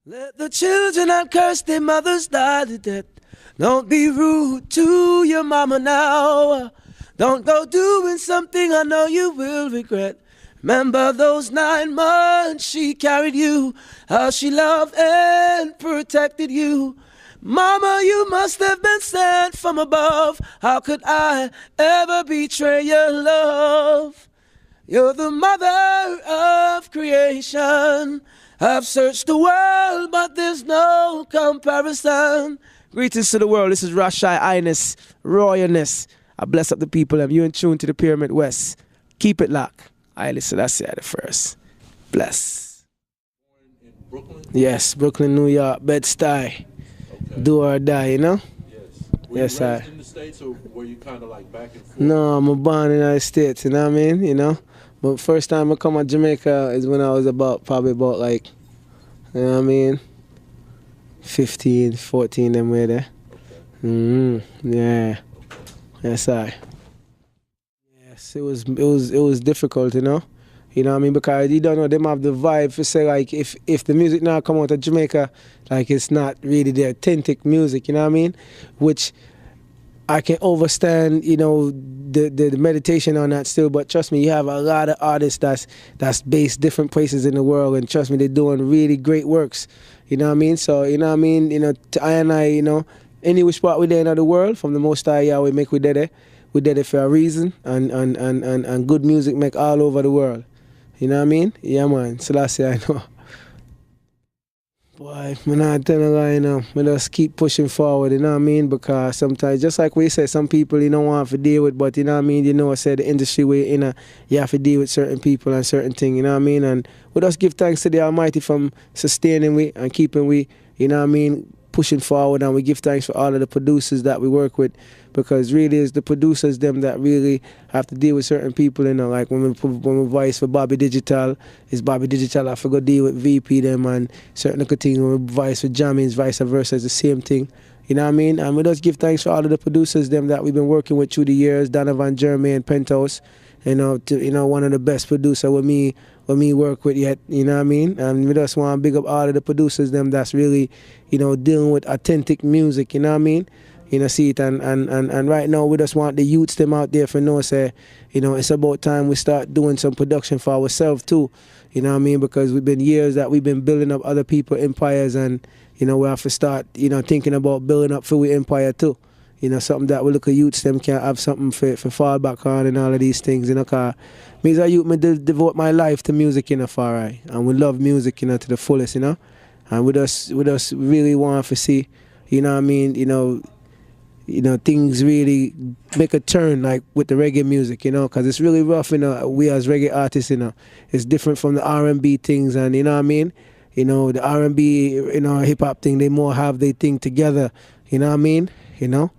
Let the children not curse their mothers die to death. Don't be rude to your mama now. Don't go doing something I know you will regret. Remember those 9 months she carried you, how she loved and protected you. Mama, you must have been sent from above. How could I ever betray your love? You're the mother of creation. I've searched the world, but there's no comparison. Greetings to the world. This is Ras Shiloh Highness, Royalness. I bless up the people. I'm you in tune to the Pyramid West. Keep it locked. I listen. That's the first. Bless. Born in Brooklyn? Yes, Brooklyn, New York, Bed-Stuy. Okay. Do or die, you know? Yes. Were yes, you raised in the States, or were you kind of like back and forth? No, I'm born in the United States, you know what I mean? You know? But first time I come to Jamaica is when I was probably about like, you know what I mean? 15, 14, them way there. Okay. Yeah. Okay. Yes, I. Yes, it was difficult, you know? You know what I mean? Because you don't know, them have the vibe to say like if the music now come out of Jamaica, like it's not really the authentic music, you know what I mean? Which I can understand, you know, the meditation on that still, but trust me, you have a lot of artists that's based different places in the world, and trust me, they're doing really great works. You know what I mean? So, you know what I mean? You know, I and I, you know, any which part we there in the world, from the Most High Yahweh make we did it for a reason, and good music make all over the world. You know what I mean? Yeah, man. So that's it, I know. Boy, I'm not telling a lie, you know. I just keep pushing forward, you know what I mean? Because sometimes, just like we say, some people you don't want to deal with, but you know what I mean? You know, I said the industry where you're in, you have to deal with certain people and certain things, you know what I mean? And we just give thanks to the Almighty for sustaining we and keeping we, you know what I mean, pushing forward. And we give thanks for all of the producers that we work with, because really it's the producers them that really have to deal with certain people, you know. Like when we voice for Bobby Digital, it's Bobby Digital I forgot deal with VP them and certain other things. When we voice for Jammins, vice versa, it's the same thing. You know what I mean? And we just give thanks for all of the producers them that we've been working with through the years, Donovan, Jeremy and Penthouse. You know, one of the best producer with me work with yet, you know what I mean? And we just want to big up all of the producers them that's really, you know, dealing with authentic music, you know what I mean? You know, see it, and right now we just want the youths them out there for know, say, you know, it's about time we start doing some production for ourselves too, you know what I mean? Because we've been years that we've been building up other people's empires, and, you know, we have to start, you know, thinking about building up for our empire too. You know, something that we look at youths them can have something for fall back on and all of these things, you know, because me as a youth, me devote my life to music, you know, for right, and we love music, you know, to the fullest, you know, and we just really want to see, you know what I mean, you know, things really make a turn, like with the reggae music, you know, because it's really rough, you know, we as reggae artists, you know, it's different from the R&B things, and you know what I mean, you know, the R&B, you know, hip-hop thing, they more have their thing together, you know what I mean, you know,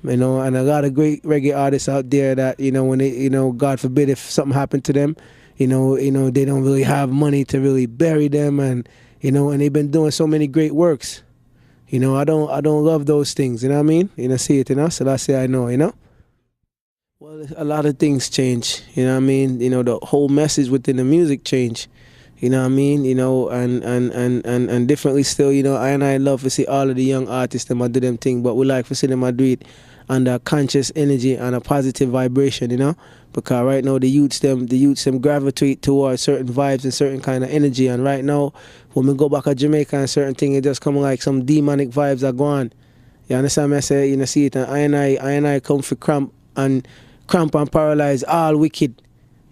and a lot of great reggae artists out there that, you know, when they, you know, God forbid if something happened to them, you know, they don't really have money to really bury them, and, you know, and they've been doing so many great works. You know, I don't love those things, you know what I mean? You know, see it, you know, so that's it, I know, you know? Well, a lot of things change, you know what I mean? You know, the whole message within the music change, you know what I mean? You know, and differently still, you know, I love to see all of the young artists them do them thing, but we like to see them do it under conscious energy and a positive vibration, you know? Because right now the youths them gravitate towards certain vibes and certain kind of energy, and right now when we go back to Jamaica and certain things, it just come like some demonic vibes are going. You understand me? I say, you know, see it, and I come for cramp and paralyze all wicked.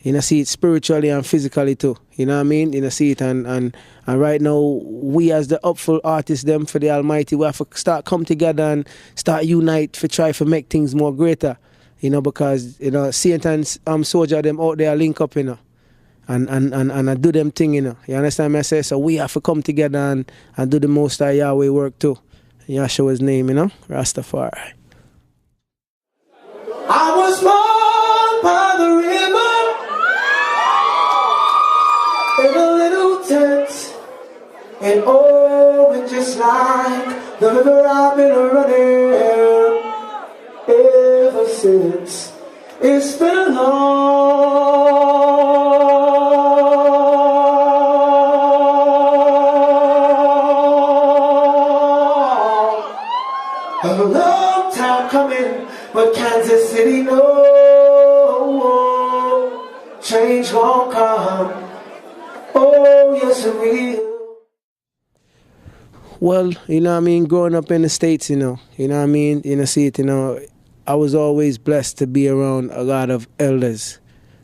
You know, see it spiritually and physically too. You know what I mean? You know, see it, and right now we as the upful artists them for the Almighty, we have to start come together and start unite to try to make things more greater. You know, because, you know, Satan's soldier them out there link up, you know, and do them thing, you know. You understand me? I say, so we have to come together and do the Most High Yahweh work too. Yahshua's name, you know, Rastafari. I was born by the river in a little tent, and oh, just like the river I've been running ever since. It's been long. A long time coming, but Kansas City know change won't come. Oh, yes, it will. Well, you know what I mean, growing up in the States, you know what I mean, see it, I was always blessed to be around a lot of elders,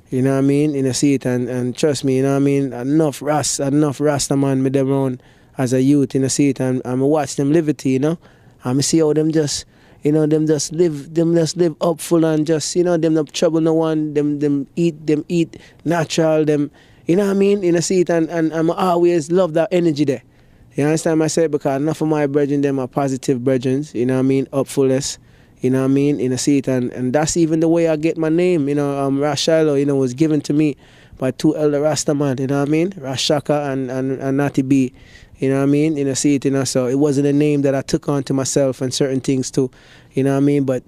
you know what I mean, see it, and trust me, you know what I mean, enough Rasta man me them around as a youth, see it, and I watch them live it, and I see how them just, them just live up full and just, them not trouble no one, them eat natural, them, you know what I mean, see it, and I always love that energy there. You understand what I say? Because enough of my brethren, them are positive brethren, you know what I mean, up fullest, you know what I mean, see it, and that's even the way I get my name, Ras Shiloh, was given to me by two elder Rasta man, you know what I mean, Ras Shaka and Natty B, you know what I mean, see it, so it wasn't a name that I took on to myself and certain things too, you know what I mean, but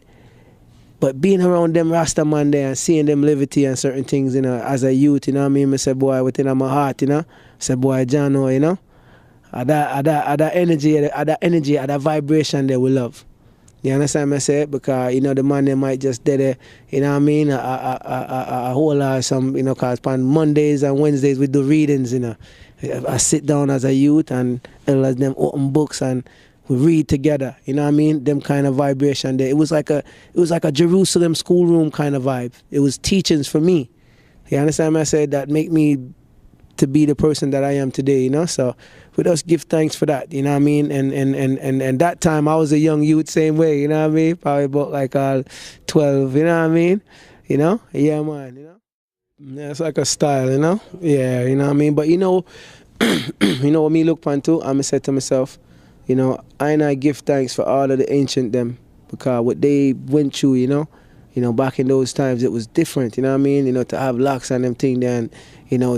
being around them Rasta man there and seeing them liberty and certain things, as a youth, you know what I mean, I say, boy, within my heart, I say, boy, Jano, that energy, that vibration that we love. You understand me say? Because, the man they might just dead there, you know what I mean? A whole lot of some, because on Mondays and Wednesdays we do readings, I sit down as a youth and elders them open books and we read together, you know what I mean? Them kind of vibration there. It was like a Jerusalem schoolroom kind of vibe. It was teachings for me. You understand me say? That make me to be the person that I am today, so we just give thanks for that, you know what I mean, and that time I was a young youth same way, you know what I mean, probably about like 12, you know what I mean, yeah man, yeah, it's like a style, yeah, you know what I mean, but what me look upon too, I'm said to myself, I give thanks for all of the ancient them, because what they went through, back in those times it was different, you know what I mean, to have locks and them thing there, and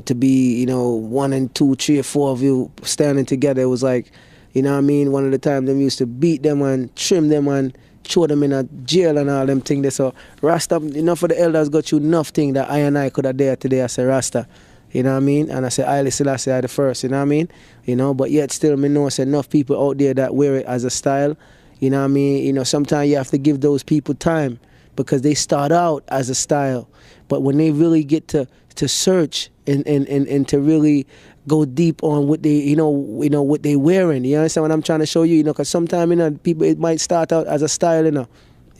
to be, 1 and 2, 3 or 4 of you standing together, it was like, you know what I mean, one of the times them used to beat them and trim them and throw them in a jail and all them things there. So Rasta, for the elders got you enough thing that I could have dare today as a Rasta, you know what I mean, and I say Haile Selassie I the first, you know what I mean, but yet still me know say enough people out there that wear it as a style, you know what I mean, sometimes you have to give those people time, because they start out as a style, but when they really get to search and to really go deep on what they what they wearing, you understand what I'm trying to show you, because sometimes people, it might start out as a style, you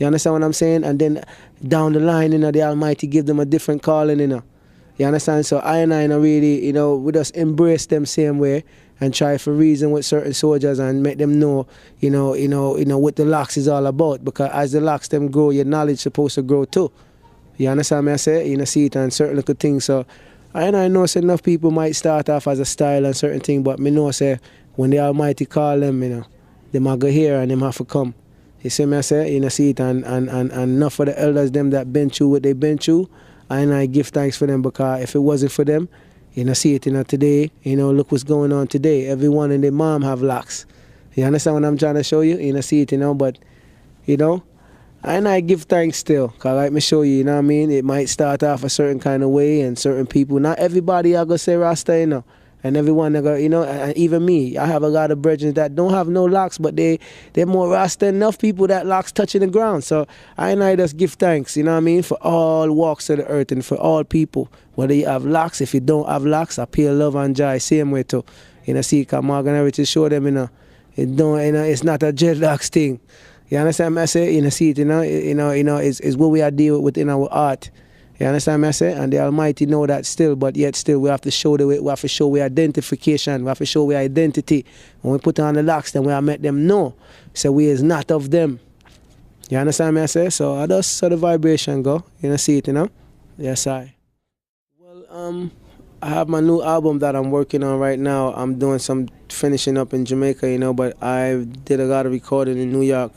understand what I'm saying, and then down the line, the Almighty give them a different calling, you understand. So I really, we just embrace them same way and try for reason with certain soldiers and make them know, what the locks is all about. Because as the locks them grow, your knowledge supposed to grow too. You understand me I say? See it and certain little things. So I know say enough people might start off as a style and certain thing, but me know say when the Almighty call them, they might go here and them have to come. You see me I say? See it and enough of the elders them that been through what they been through, I give thanks for them, because if it wasn't for them, see it, today, look what's going on today. Everyone and their mom have locks. You understand what I'm trying to show you? See it, but, I give thanks still, because like me show you, you know what I mean? It might start off a certain kind of way, and certain people, not everybody are going to say Rasta, and everyone, and even me, I have a lot of brethren that don't have no locks, but they're more Rasta, enough people that locks touching the ground. So I just give thanks, you know what I mean, for all walks of the earth and for all people. Whether you have locks, if you don't have locks, I pay love and joy same way too. See, because Morgan Heritage show them, it's not a dreadlocks thing. You understand me I say? See it, it's what we are dealing with within our art. You understand me I say? And the Almighty know that still, but yet still we have to show we identification, we have to show we identity. When we put on the locks, then we have make them know. So we is not of them. You understand me I say? So I just saw the vibration go. See it, Yes, I. Well, I have my new album that I'm working on right now. I'm doing some finishing up in Jamaica, but I did a lot of recording in New York.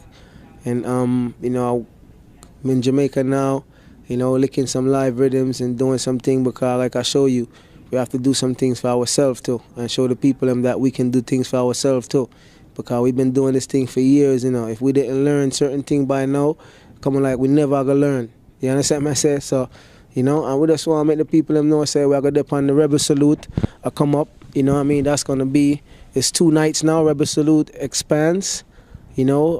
And, I'm in Jamaica now, licking some live rhythms and doing something, because like I show you, we have to do some things for ourselves too, and show the people that we can do things for ourselves too. Because we've been doing this thing for years, If we didn't learn certain things by now, coming like we never gonna learn. You understand what I say? So, and we just want to make the people know, say we're going to dip on the Rebel Salute, come up, that's going to be, it's 2 nights now, Rebel Salute expands. You know,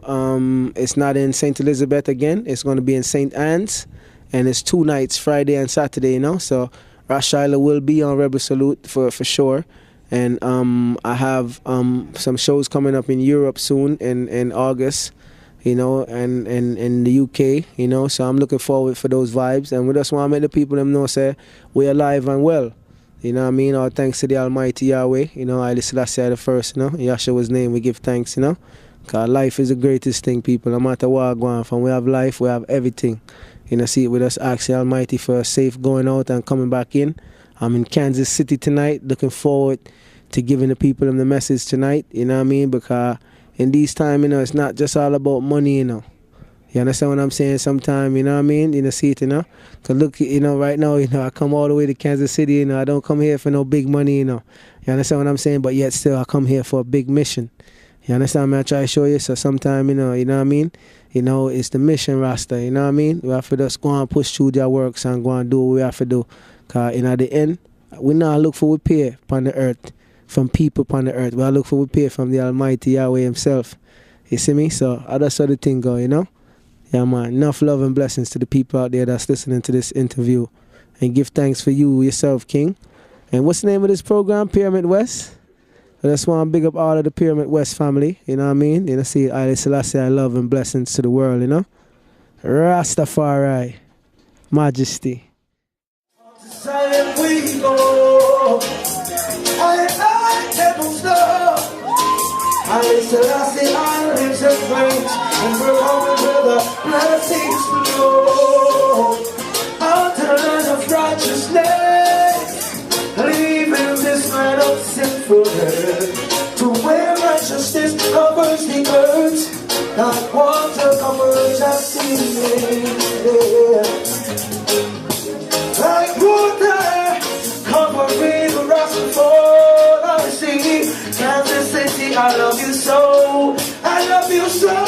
it's not in St. Elizabeth again. It's going to be in St. Anne's, and it's 2 nights, Friday and Saturday. You know, so Ras Shiloh will be on Rebel Salute for sure. And I have some shows coming up in Europe soon in August. You know, and in the UK. You know, so I'm looking forward for those vibes. And we just want to make the people them know, say we're alive and well. You know what I mean? All thanks to the Almighty Yahweh. You know, Haile Selassie the first. You know, Yahshua's name we give thanks. You know. Because life is the greatest thing, people. No matter what going from, we have life, we have everything. You know, see it with us, ask the Almighty for a safe going out and coming back in. I'm in Kansas City tonight, looking forward to giving the people the message tonight, you know what I mean? Because in these times, you know, it's not just all about money, you know. You understand what I'm saying? Sometimes, you know what I mean? You know, see it, you know? Because look, you know, right now, you know, I come all the way to Kansas City, you know, I don't come here for no big money, you know. You understand what I'm saying? But yet still, I come here for a big mission. You understand me? I try to show you. So sometimes, you know what I mean? You know, it's the mission, Rasta, you know what I mean? We have to just go and push through their works and go and do what we have to do. Because in the end, we not look for we pay upon the earth, from people upon the earth. We look for we pay from the Almighty Yahweh himself. You see me? So that's how the thing go, you know? Yeah, man. Enough love and blessings to the people out there that's listening to this interview. And give thanks for you, yourself, King. And what's the name of this program? Pyramid West? I just want to big up all of the Pyramid West family, you know what I mean? You know, see, Haile Selassie, I love and blessings to the world, you know? Rastafari, Majesty. Silent we go. I never stop. Haile Selassie, I live and reigns, and we're coming where the blessings flow. Out to the land of righteousness, leaving this land of sinful earth, to where righteousness covers the earth, like water covers the sea. Like water covering the rocks before the sea. Kansas City, I love you so, I love you so.